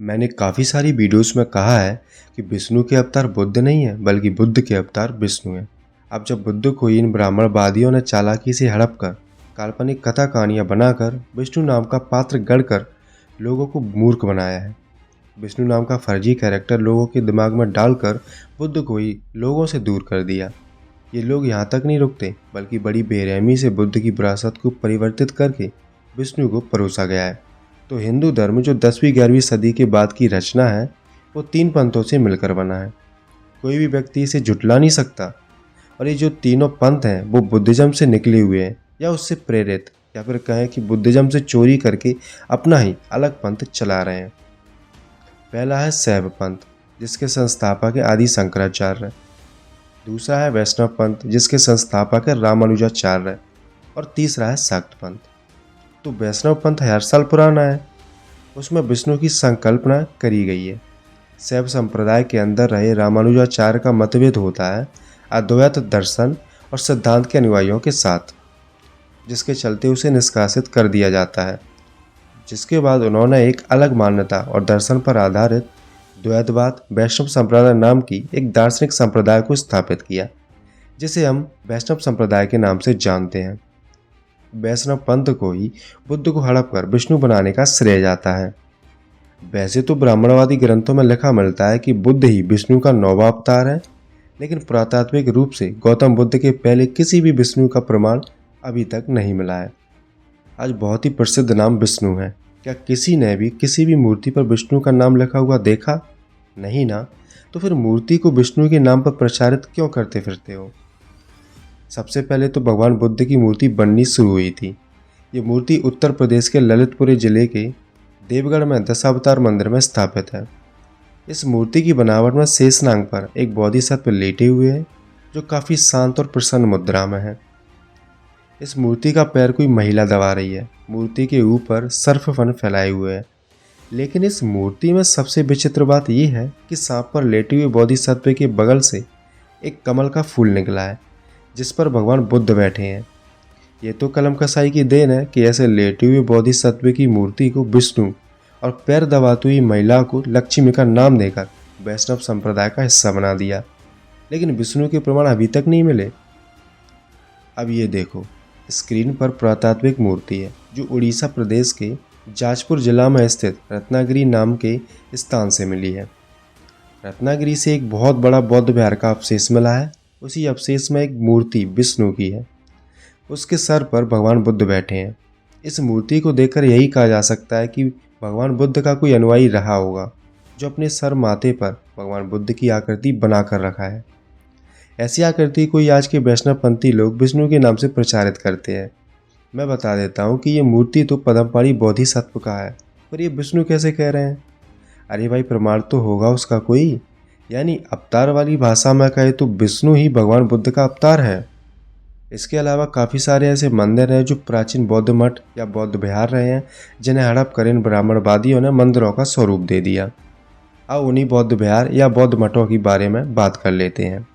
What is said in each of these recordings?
मैंने काफ़ी सारी वीडियोस में कहा है कि विष्णु के अवतार बुद्ध नहीं है बल्कि बुद्ध के अवतार विष्णु है। अब जब बुद्ध को इन ब्राह्मणवादियों ने चालाकी से हड़प कर काल्पनिक कथा कहानियाँ बनाकर विष्णु नाम का पात्र गढ़कर लोगों को मूर्ख बनाया है, विष्णु नाम का फर्जी कैरेक्टर लोगों के दिमाग में डालकर बुद्ध को ही लोगों से दूर कर दिया। ये लोग यहाँ तक नहीं रुकते बल्कि बड़ी बेरहमी से बुद्ध की विरासत को परिवर्तित करके विष्णु को परोसा गया है। तो हिंदू धर्म जो 10वीं 11वीं सदी के बाद की रचना है वो 3 पंथों से मिलकर बना है। कोई भी व्यक्ति इसे झुटला नहीं सकता। और ये जो तीनों पंथ हैं वो बुद्धिज्म से निकले हुए हैं या उससे प्रेरित, या फिर कहें कि बुद्धिज्म से चोरी करके अपना ही अलग पंथ चला रहे हैं। पहला है शैव पंथ जिसके संस्थापक है आदि शंकराचार्य। दूसरा है वैष्णव पंथ जिसके संस्थापक है रामानुजाचार्य। और तीसरा है शाक्त पंथ। तो वैष्णव पंथ 1000 साल पुराना है, उसमें विष्णु की संकल्पना करी गई है। शैव संप्रदाय के अंदर रहे रामानुजाचार्य का मतभेद होता है अद्वैत दर्शन और सिद्धांत के अनुयायियों के साथ, जिसके चलते उसे निष्कासित कर दिया जाता है। जिसके बाद उन्होंने एक अलग मान्यता और दर्शन पर आधारित द्वैतवाद वैष्णव संप्रदाय नाम की एक दार्शनिक संप्रदाय को स्थापित किया, जिसे हम वैष्णव संप्रदाय के नाम से जानते हैं। वैष्णव पंथ को ही बुद्ध को हड़प कर विष्णु बनाने का श्रेय जाता है। वैसे तो ब्राह्मणवादी ग्रंथों में लिखा मिलता है कि बुद्ध ही विष्णु का 9वां अवतार है, लेकिन पुरातात्विक रूप से गौतम बुद्ध के पहले किसी भी विष्णु का प्रमाण अभी तक नहीं मिला है। आज बहुत ही प्रसिद्ध नाम विष्णु है। क्या किसी ने भी किसी भी मूर्ति पर विष्णु का नाम लिखा हुआ देखा? नहीं ना। तो फिर मूर्ति को विष्णु के नाम पर प्रचारित क्यों करते फिरते हो? सबसे पहले तो भगवान बुद्ध की मूर्ति बननी शुरू हुई थी। ये मूर्ति उत्तर प्रदेश के ललितपुर जिले के देवगढ़ में दशावतार मंदिर में स्थापित है। इस मूर्ति की बनावट में शेषनाग पर एक बोधिसत्व लेटे हुए हैं जो काफ़ी शांत और प्रसन्न मुद्रा में है। इस मूर्ति का पैर कोई महिला दबा रही है। मूर्ति के ऊपर सर्प फन फैलाए हुए है। लेकिन इस मूर्ति में सबसे विचित्र बात यह है कि सांप पर लेटे हुए बोधिसत्व के बगल से एक कमल का फूल निकला है जिस पर भगवान बुद्ध बैठे हैं। ये तो कलम कसाई की देन है कि ऐसे लेटे हुए बोधिसत्व की मूर्ति को विष्णु और पैर दबाती हुई महिला को लक्ष्मी का नाम देकर वैष्णव संप्रदाय का हिस्सा बना दिया। लेकिन विष्णु के प्रमाण अभी तक नहीं मिले। अब ये देखो, स्क्रीन पर पुरातात्विक मूर्ति है जो उड़ीसा प्रदेश के जाजपुर जिला में स्थित रत्नागिरी नाम के स्थान से मिली है। रत्नागिरी से एक बहुत बड़ा बौद्ध विहार का अवशेष मिला है। उसी अवशेष में एक मूर्ति विष्णु की है। उसके सर पर भगवान बुद्ध बैठे हैं। इस मूर्ति को देखकर यही कहा जा सकता है कि भगवान बुद्ध का कोई अनुयायी रहा होगा जो अपने सर माथे पर भगवान बुद्ध की आकृति बनाकर रखा है। ऐसी आकृति कोई आज के वैष्णवपंथी लोग विष्णु के नाम से प्रचारित करते हैं। मैं बता देता हूँ कि ये मूर्ति तो पद्मपाणि बोधिसत्व का है, पर ये विष्णु कैसे कह रहे हैं? अरे भाई, प्रमाण तो होगा उसका कोई। यानी अवतार वाली भाषा में कहे तो विष्णु ही भगवान बुद्ध का अवतार है। इसके अलावा काफ़ी सारे ऐसे मंदिर हैं जो प्राचीन बौद्ध मठ या बौद्ध विहार रहे हैं, जिन्हें हड़प कर इन ब्राह्मणवादियों ने मंदिरों का स्वरूप दे दिया। अब उन्हीं बौद्ध विहार या बौद्ध मठों के बारे में बात कर लेते हैं।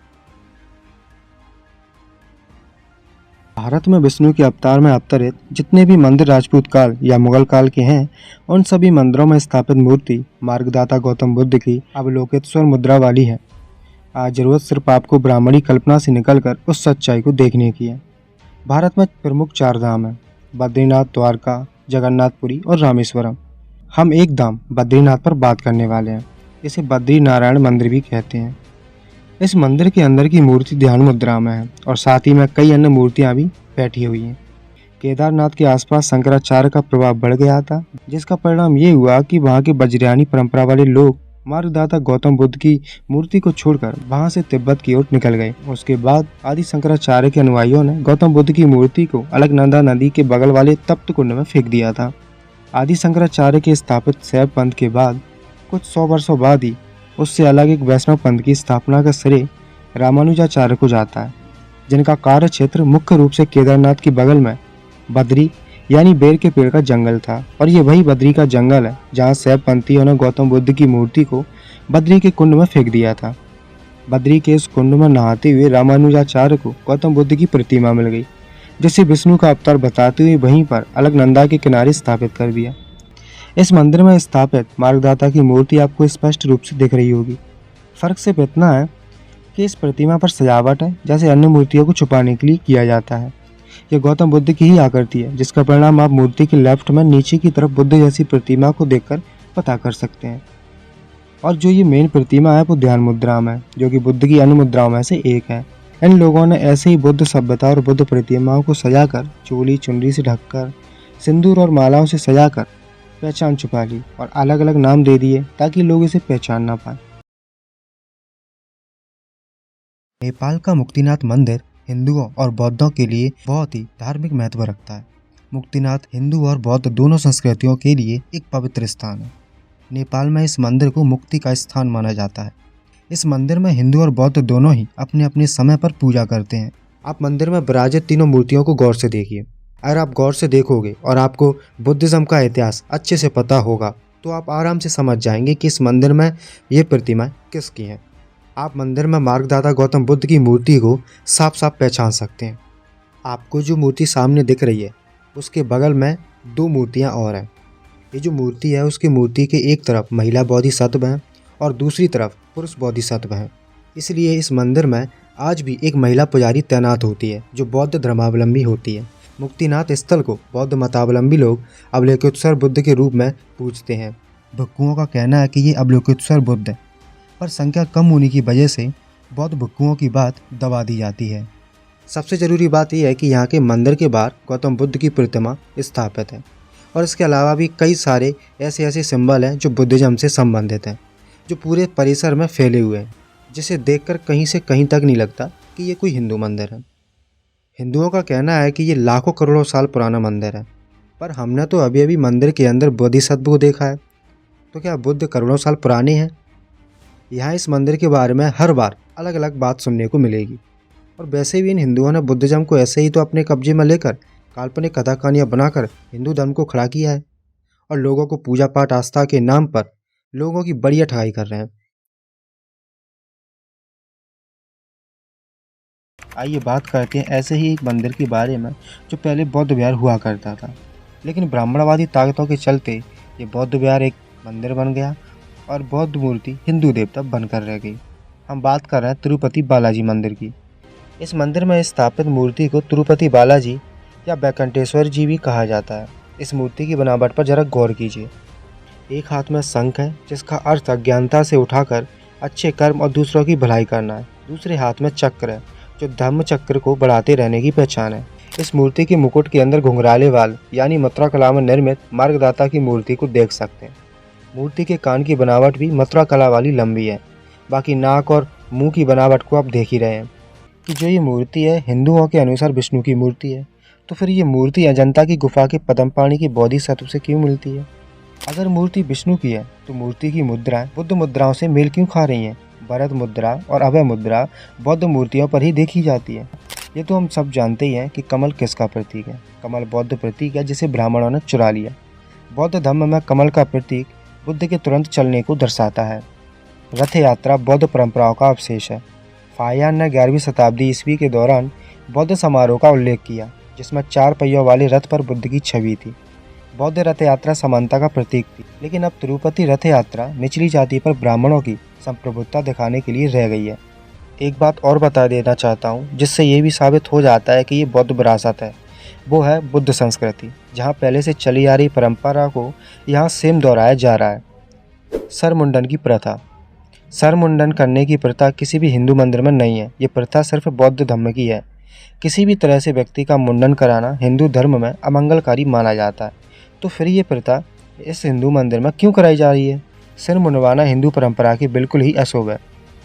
भारत में विष्णु के अवतार में अवतरित जितने भी मंदिर राजपूत काल या मुगल काल के हैं, उन सभी मंदिरों में स्थापित मूर्ति मार्गदाता गौतम बुद्ध की अवलोकित स्वर मुद्रा वाली है। आज जरूरत सिर्फ आपको ब्राह्मणी कल्पना से निकलकर उस सच्चाई को देखने की है। भारत में प्रमुख 4 धाम हैं: बद्रीनाथ, द्वारका, जगन्नाथपुरी और रामेश्वरम। हम एक धाम बद्रीनाथ पर बात करने वाले हैं। इसे बद्री नारायण मंदिर भी कहते हैं। इस मंदिर के अंदर की मूर्ति ध्यान मुद्रा में है और साथ ही में कई अन्य मूर्तियां भी बैठी हुई हैं। केदारनाथ के आसपास शंकराचार्य का प्रभाव बढ़ गया था, जिसका परिणाम ये हुआ कि वहां के वज्रयानी परंपरा वाले लोग मार्गदाता गौतम बुद्ध की मूर्ति को छोड़कर वहां से तिब्बत की ओर निकल गए। उसके बाद आदि शंकराचार्य के अनुयायियों ने गौतम बुद्ध की मूर्ति को अलकनंदा नदी के बगल वाले तप्त कुंड में फेंक दिया था। आदि शंकराचार्य के स्थापित शैव पंथ के बाद कुछ 100 वर्षों बाद ही उससे अलग एक वैष्णव पंथ की स्थापना का श्रेय रामानुजाचार्य को जाता है, जिनका कार्य क्षेत्र मुख्य रूप से केदारनाथ के बगल में बद्री यानी बेर के पेड़ का जंगल था। और ये वही बद्री का जंगल है जहाँ शैव पंथियों ने गौतम बुद्ध की मूर्ति को बद्री के कुंड में फेंक दिया था। बद्री के इस कुंड में नहाते हुए रामानुजाचार्य को गौतम बुद्ध की प्रतिमा मिल गई, जिसे विष्णु का अवतार बताते हुए वहीं पर अलकनंदा के किनारे स्थापित कर दिया। इस मंदिर में स्थापित मार्गदाता की मूर्ति आपको स्पष्ट रूप से दिख रही होगी। फर्क सिर्फ इतना है कि इस प्रतिमा पर सजावट है जैसे अन्य मूर्तियों को छुपाने के लिए किया जाता है। यह गौतम बुद्ध की ही आकृति है, जिसका परिणाम आप मूर्ति के लेफ्ट में नीचे की तरफ बुद्ध जैसी प्रतिमा को देखकर पता कर सकते हैं। और जो ये मेन प्रतिमा है वो ध्यान मुद्रा में है, जो कि बुद्ध की अन्य मुद्राओं में से एक है। इन लोगों ने ऐसे ही बुद्ध सभ्यता और बुद्ध प्रतिमाओं को सजाकर, चोली चुनरी से ढककर, सिंदूर और मालाओं से सजाकर पहचान छुपा ली और अलग अलग नाम दे दिए ताकि लोग इसे पहचान ना पाए। नेपाल का मुक्तिनाथ मंदिर हिंदुओं और बौद्धों के लिए बहुत ही धार्मिक महत्व रखता है। मुक्तिनाथ हिंदू और बौद्ध दोनों संस्कृतियों के लिए एक पवित्र स्थान है। नेपाल में इस मंदिर को मुक्ति का स्थान माना जाता है। इस मंदिर में हिंदू और बौद्ध दोनों ही अपने अपने समय पर पूजा करते हैं। आप मंदिर में विराजित तीनों मूर्तियों को गौर से देखिए। अगर आप गौर से देखोगे और आपको बुद्धिज्म का इतिहास अच्छे से पता होगा तो आप आराम से समझ जाएंगे कि इस मंदिर में ये प्रतिमा किसकी है। आप मंदिर में मार्गदाता गौतम बुद्ध की मूर्ति को साफ साफ पहचान सकते हैं। आपको जो मूर्ति सामने दिख रही है उसके बगल में दो मूर्तियां और हैं। ये जो मूर्ति है उसकी मूर्ति के एक तरफ महिला बोधिसत्व हैं और दूसरी तरफ पुरुष बोधिसत्व हैं। इसलिए इस मंदिर में आज भी एक महिला पुजारी तैनात होती है जो बौद्ध धर्मावलंबी होती है। मुक्तिनाथ स्थल को बौद्ध मतावलंबी लोग अवलोकितेश्वर बुद्ध के रूप में पूजते हैं। भिक्खुओं का कहना है कि ये अवलोकितेश्वर बुद्ध है, पर संख्या कम होने की वजह से बौद्ध भिक्खुओं की बात दबा दी जाती है। सबसे ज़रूरी बात यह है कि यहाँ के मंदिर के बाहर गौतम बुद्ध की प्रतिमा स्थापित है और इसके अलावा भी कई सारे ऐसे सिंबल हैं जो बुद्धिज्म से संबंधित हैं, जो पूरे परिसर में फैले हुए हैं, जिसे देखकर कहीं से कहीं तक नहीं लगता कि ये कोई हिंदू मंदिर है। हिंदुओं का कहना है कि ये लाखों करोड़ों साल पुराना मंदिर है, पर हमने तो अभी अभी मंदिर के अंदर बोधिसत्व को देखा है, तो क्या बुद्ध करोड़ों साल पुराने हैं? यहाँ इस मंदिर के बारे में हर बार अलग अलग बात सुनने को मिलेगी। और वैसे भी इन हिंदुओं ने बुद्धिज्म को ऐसे ही तो अपने कब्जे में लेकर काल्पनिक कथा कहानियाँ बनाकर हिंदू धर्म को खड़ा किया है और लोगों को पूजा पाठ आस्था के नाम पर लोगों की बढ़िया ठगाई कर रहे हैं। आइए बात करते हैं ऐसे ही एक मंदिर के बारे में जो पहले बौद्ध विहार हुआ करता था, लेकिन ब्राह्मणवादी ताकतों के चलते ये बौद्ध विहार एक मंदिर बन गया और बौद्ध मूर्ति हिंदू देवता बनकर रह गई। हम बात कर रहे हैं तिरुपति बालाजी मंदिर की। इस मंदिर में स्थापित मूर्ति को तिरुपति बालाजी या वैकुंठेश्वर जी भी कहा जाता है। इस मूर्ति की बनावट पर जरा गौर कीजिए। एक हाथ में शंख है जिसका अर्थ अज्ञानता से उठाकर अच्छे कर्म और दूसरों की भलाई करना है। दूसरे हाथ में चक्र है जो धम्म चक्र को बढ़ाते रहने की पहचान है। इस मूर्ति के मुकुट के अंदर घुंघराले वाल यानी मथुरा कला में निर्मित मार्गदाता की मूर्ति को देख सकते हैं। मूर्ति के कान की बनावट भी मथुरा कला वाली लंबी है। बाकी नाक और मुंह की बनावट को आप देख ही रहे हैं कि जो ये मूर्ति है हिंदुओं के अनुसार विष्णु की मूर्ति है, तो फिर ये मूर्ति अजंता की गुफा के पद्मपाणि की बोधिसत्व से क्यों मिलती है? अगर मूर्ति विष्णु की है तो मूर्ति की मुद्राएं बुद्ध मुद्राओं से मेल क्यों खा रही हैं? भरत मुद्रा और अभय मुद्रा बौद्ध मूर्तियों पर ही देखी जाती है। ये तो हम सब जानते ही हैं कि कमल किसका प्रतीक है। कमल बौद्ध प्रतीक है जिसे ब्राह्मणों ने चुरा लिया। बौद्ध धर्म में कमल का प्रतीक बुद्ध के तुरंत चलने को दर्शाता है। रथ यात्रा बौद्ध परंपराओं का अवशेष है। फाहियान ने 11वीं शताब्दी ईस्वी के दौरान बौद्ध समारोह का उल्लेख किया जिसमें 4 पहियों वाले रथ पर बुद्ध की छवि थी। बौद्ध रथ यात्रा समानता का प्रतीक थी, लेकिन अब तिरुपति रथ यात्रा निचली जाति पर ब्राह्मणों की संप्रभुता दिखाने के लिए रह गई है। एक बात और बता देना चाहता हूँ जिससे ये भी साबित हो जाता है कि ये बौद्ध विरासत है, वो है बुद्ध संस्कृति, जहाँ पहले से चली आ रही परंपरा को यहाँ सेम दोहराया जा रहा है। सर मुंडन की प्रथा। सर मुंडन करने की प्रथा किसी भी हिंदू मंदिर में नहीं है। ये प्रथा सिर्फ बौद्ध धर्म की है। किसी भी तरह से व्यक्ति का मुंडन कराना हिंदू धर्म में अमंगलकारी माना जाता है, तो फिर ये प्रथा इस हिंदू मंदिर में क्यों कराई जा रही है? सिर मुंडवाना हिंदू परंपरा की बिल्कुल ही अशुभ है।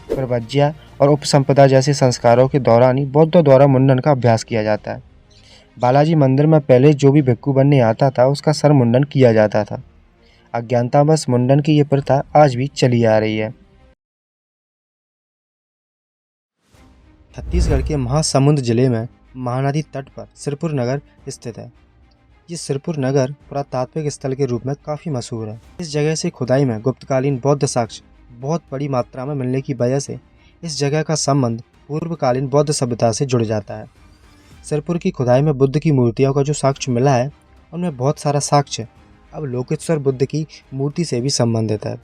प्रवज्या और उपसंपदा जैसे संस्कारों के दौरान ही बौद्धों द्वारा मुंडन का अभ्यास किया जाता है। बालाजी मंदिर में पहले जो भी भिक्खु बनने आता था उसका सर मुंडन किया जाता था। अज्ञानतावश मुंडन की ये प्रथा आज भी चली आ रही है। छत्तीसगढ़ के महासमुंद जिले में महानदी तट पर सिरपुर नगर स्थित है। ये सिरपुर नगर पुरातात्विक स्थल के रूप में काफ़ी मशहूर है। इस जगह से खुदाई में गुप्तकालीन बौद्ध साक्ष्य बहुत बड़ी मात्रा में मिलने की वजह से इस जगह का संबंध पूर्वकालीन बौद्ध सभ्यता से जुड़ जाता है। सिरपुर की खुदाई में बुद्ध की मूर्तियों का जो साक्ष्य मिला है उनमें बहुत सारा साक्ष्य अब लोकेश्वर बुद्ध की मूर्ति से भी संबंधित है।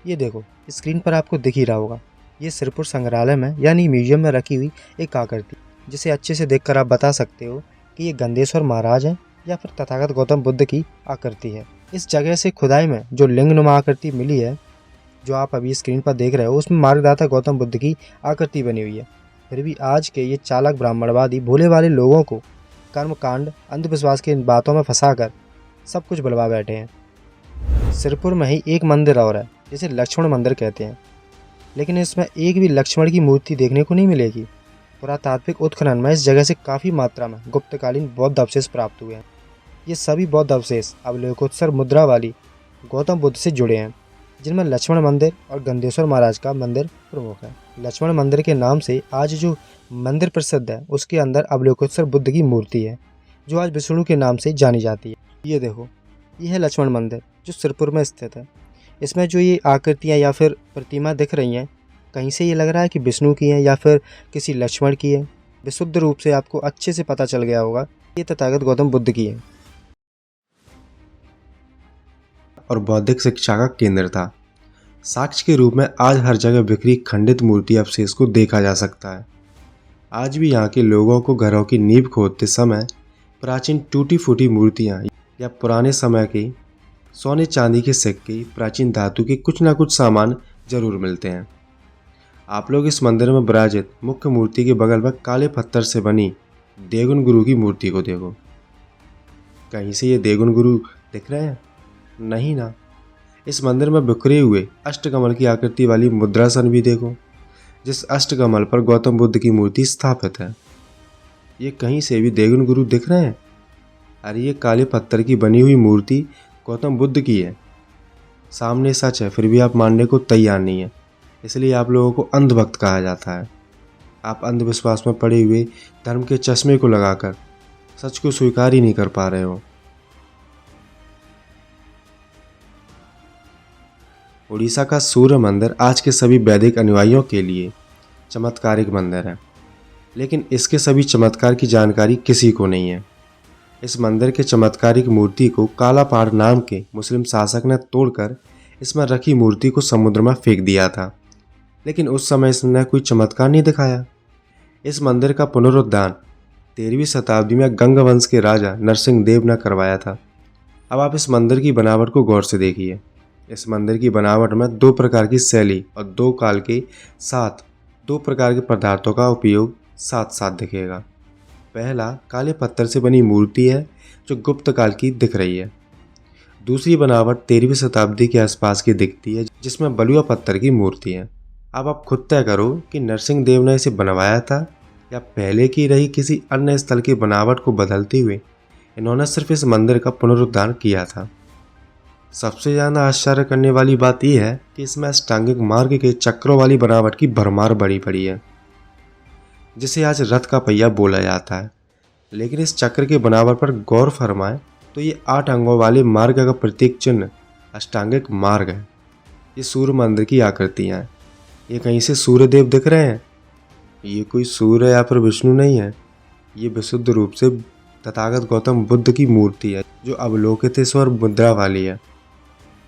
ये देखो, स्क्रीन पर आपको दिख ही रहा होगा, ये सिरपुर संग्रहालय में यानी म्यूजियम में रखी हुई एक आकृति, जिसे अच्छे से देखकर आप बता सकते हो कि ये गंधेश्वर महाराज है या फिर तथागत गौतम बुद्ध की आकृति है। इस जगह से खुदाई में जो लिंग नुमा आकृति मिली है, जो आप अभी स्क्रीन पर देख रहे हो, उसमें मार्गदाता गौतम बुद्ध की आकृति बनी हुई है। फिर भी आज के ये चालाक ब्राह्मणवादी भोले वाले लोगों को कर्मकांड, अंधविश्वास की इन बातों में फंसाकर सब कुछ बुलवा बैठे हैं। सिरपुर में ही एक मंदिर और है जिसे लक्ष्मण मंदिर कहते हैं, लेकिन इसमें एक भी लक्ष्मण की मूर्ति देखने को नहीं मिलेगी। पुरातात्विक उत्खनन में इस जगह से काफ़ी मात्रा में गुप्तकालीन बौद्ध अवशेष प्राप्त हुए हैं। ये सभी बौद्ध अवशेष अब लोकोत्तर मुद्रा वाली गौतम बुद्ध से जुड़े हैं, जिनमें लक्ष्मण मंदिर और गंधेश्वर महाराज का मंदिर प्रमुख है। लक्ष्मण मंदिर के नाम से आज जो मंदिर प्रसिद्ध है, उसके अंदर अवलोकेश्वर बुद्ध की मूर्ति है, जो आज विष्णु के नाम से जानी जाती है। ये देखो, ये है लक्ष्मण मंदिर जो सिरपुर में स्थित है। इसमें जो ये आकृतियाँ या फिर प्रतिमा दिख रही हैं, कहीं से ये लग रहा है कि विष्णु की हैं या फिर किसी लक्ष्मण की है। विशुद्ध रूप से आपको अच्छे से पता चल गया होगा ये तथागत गौतम बुद्ध की है और बौद्धिक शिक्षा का केंद्र था। साक्ष्य के रूप में आज हर जगह बिखरी खंडित मूर्ति अवशेष को देखा जा सकता है। आज भी यहाँ के लोगों को घरों की नींव खोदते समय प्राचीन टूटी फूटी मूर्तियाँ या पुराने समय के सोने चांदी के सिक्के, प्राचीन धातु के कुछ ना कुछ सामान जरूर मिलते हैं। आप लोग इस मंदिर में विराजित मुख्य मूर्ति के बगल में काले पत्थर से बनी देगुन गुरु की मूर्ति को देखो। कहीं से ये देगुन गुरु दिख रहे हैं? नहीं ना। इस मंदिर में बिखरे हुए अष्टकमल की आकृति वाली मुद्रासन भी देखो, जिस अष्टकमल पर गौतम बुद्ध की मूर्ति स्थापित है। ये कहीं से भी देगुन गुरु दिख रहे हैं? अरे ये काले पत्थर की बनी हुई मूर्ति गौतम बुद्ध की है। सामने सच है, फिर भी आप मानने को तैयार नहीं है, इसलिए आप लोगों को अंधभक्त कहा जाता है। आप अंधविश्वास में पड़े हुए धर्म के चश्मे को लगाकर सच को स्वीकार ही नहीं कर पा रहे हो। उड़ीसा का सूर्य मंदिर आज के सभी वैदिक अनुयायियों के लिए चमत्कारिक मंदिर है, लेकिन इसके सभी चमत्कार की जानकारी किसी को नहीं है। इस मंदिर के चमत्कारिक मूर्ति को कालापाड़ नाम के मुस्लिम शासक ने तोड़कर इसमें रखी मूर्ति को समुद्र में फेंक दिया था, लेकिन उस समय इसने कोई चमत्कार नहीं दिखाया। इस मंदिर का पुनरुद्धार 13वीं शताब्दी में गंग वंश के राजा नरसिंह देव ने करवाया था। अब आप इस मंदिर की बनावट को गौर से देखिए। इस मंदिर की बनावट में 2 प्रकार की शैली और 2 काल के साथ 2 प्रकार के पदार्थों का उपयोग साथ साथ दिखेगा। पहला काले पत्थर से बनी मूर्ति है जो गुप्त काल की दिख रही है। दूसरी बनावट 13वीं शताब्दी के आसपास की दिखती है, जिसमें बलुआ पत्थर की मूर्ति है। अब आप खुद तय करो कि नरसिंह देव ने इसे बनवाया था या पहले की रही किसी अन्य स्थल की बनावट को बदलते हुए इन्होंने सिर्फ इस मंदिर का पुनरुद्धार किया था। सबसे ज़्यादा आश्चर्य करने वाली बात यह है कि इसमें अष्टांगिक मार्ग के चक्रों वाली बनावट की भरमार बड़ी पड़ी है, जिसे आज रथ का पहिया बोला जाता है। लेकिन इस चक्र के बनावट पर गौर फरमाएं तो ये 8 अंगों वाले मार्ग का प्रतीक चिन्ह अष्टांगिक मार्ग है। ये सूर्य मंदिर की आकृतियाँ हैं। ये कहीं से सूर्यदेव दिख रहे हैं? ये कोई सूर्य या फिर विष्णु नहीं है। ये विशुद्ध रूप से तथागत गौतम बुद्ध की मूर्ति है जो अवलोकितेश्वर मुद्रा वाली है।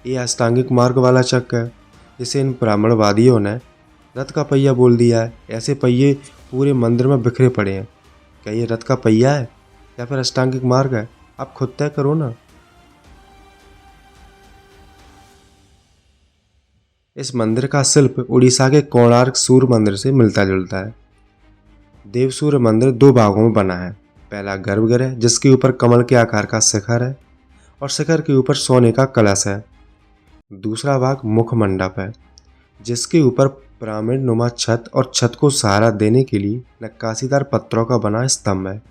ये अष्टांगिक मार्ग वाला चक्र है जिसे इन ब्राह्मणवादियों ने रथ का पहिया बोल दिया है। ऐसे पहिए पूरे मंदिर में बिखरे पड़े हैं। क्या ये रथ का पहिया है या फिर अष्टांगिक मार्ग है? आप खुद तय करो ना। इस मंदिर का शिल्प उड़ीसा के कोणार्क सूर्य मंदिर से मिलता जुलता है। देव सूर्य मंदिर 2 भागों में बना है। पहला गर्भगृह जिसके ऊपर कमल के आकार का शिखर है और शिखर के ऊपर सोने का कलश है। दूसरा भाग मुख मंडप है जिसके ऊपर पिरामिड नुमा छत और छत को सहारा देने के लिए नक्काशीदार पत्थरों का बना स्तंभ है।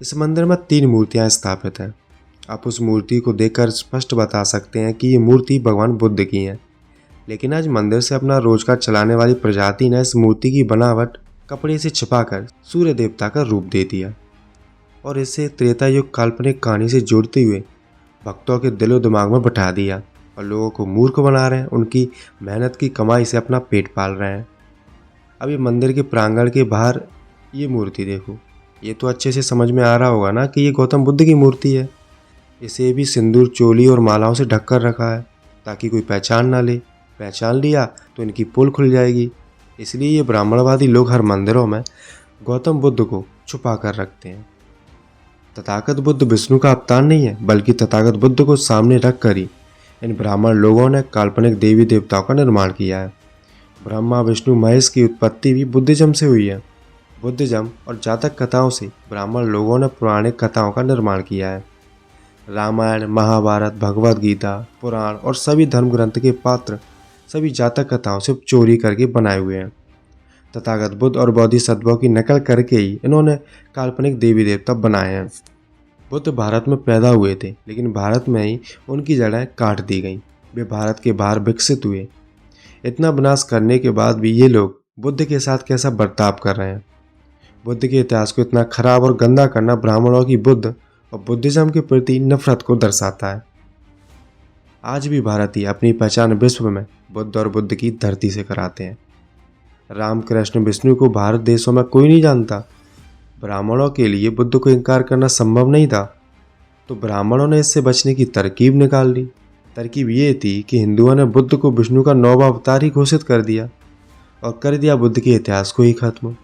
इस मंदिर में 3 मूर्तियां स्थापित हैं। आप उस मूर्ति को देखकर स्पष्ट बता सकते हैं कि ये मूर्ति भगवान बुद्ध की है। लेकिन आज मंदिर से अपना रोजगार चलाने वाली प्रजाति ने इस मूर्ति की बनावट कपड़े से छिपाकर सूर्य देवता का रूप दे दिया और इसे त्रेता युग काल्पनिक कहानी से जोड़ते हुए भक्तों के दिलो दिमाग में बैठा दिया और लोगों को मूर्ख बना रहे हैं। उनकी मेहनत की कमाई से अपना पेट पाल रहे हैं। अब ये मंदिर के प्रांगण के बाहर ये मूर्ति देखो। ये तो अच्छे से समझ में आ रहा होगा ना कि ये गौतम बुद्ध की मूर्ति है। इसे भी सिंदूर, चोली और मालाओं से ढक कर रखा है ताकि कोई पहचान ना ले। पहचान लिया तो इनकी पोल खुल जाएगी। इसलिए ये ब्राह्मणवादी लोग हर मंदिरों में गौतम बुद्ध को छुपा कर रखते हैं। तथागत बुद्ध विष्णु का अवतार नहीं है, बल्कि तथागत बुद्ध को सामने रख कर ही इन ब्राह्मण लोगों ने काल्पनिक देवी देवताओं का निर्माण किया है। ब्रह्मा, विष्णु, महेश की उत्पत्ति भी बुद्धिज्म से हुई है। बुद्धिज्म और जातक कथाओं से ब्राह्मण लोगों ने पौराणिक कथाओं का निर्माण किया है। रामायण, महाभारत, भगवद गीता, पुराण और सभी धर्म ग्रंथ के पात्र सभी जातक कथाओं से चोरी करके बनाए हुए हैं। तथागत बुद्ध और बोधिसत्वों की नकल करके ही इन्होंने काल्पनिक देवी देवता बनाए हैं। बुद्ध भारत में पैदा हुए थे, लेकिन भारत में ही उनकी जड़ें काट दी गईं। वे भारत के बाहर विकसित हुए। इतना विनाश करने के बाद भी ये लोग बुद्ध के साथ कैसा बर्ताव कर रहे हैं। बुद्ध के इतिहास को इतना खराब और गंदा करना ब्राह्मणों की बुद्ध और बुद्धिज्म के प्रति नफरत को दर्शाता है। आज भी भारतीय अपनी पहचान विश्व में बुद्ध और बुद्ध की धरती से कराते हैं। राम, कृष्ण, विष्णु को भारत देशों में कोई नहीं जानता। ब्राह्मणों के लिए बुद्ध को इनकार करना संभव नहीं था, तो ब्राह्मणों ने इससे बचने की तरकीब निकाल ली। तरकीब ये थी कि हिंदुओं ने बुद्ध को विष्णु का 9वां अवतार ही घोषित कर दिया और कर दिया बुद्ध के इतिहास को ही खत्म।